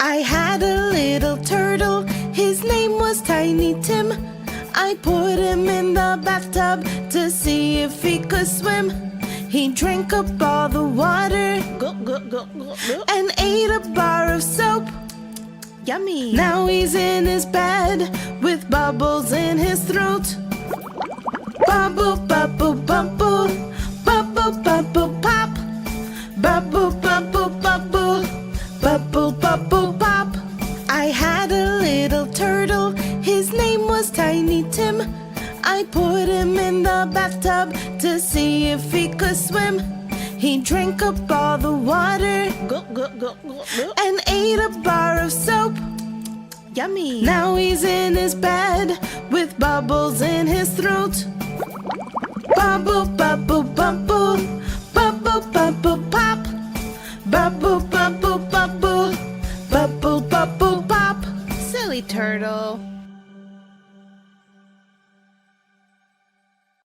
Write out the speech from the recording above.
I had a little turtle, his name was Tiny Tim. I put him in the bathtub to see if he could swim. He drank up all the water and ate a bar of soap. Yummy! Now he's in his bed with bubbles in his throat. Bubble, bubble, bubble, bubble, bubble, pop. Bubble, bubble, bubble, bubble, bubble, pop. I had a little turtle, his name was Tiny Tim. I put him in the bathtub to see if he could swim. He drank up all the water and ate a bar of soap. Yummy! Now he's in his bed with bubbles in his throat. Bubble, bubble, bubble, bubble, bubble, pop. Bubble, bubble, bubble, bubble, bubble, pop. Silly turtle.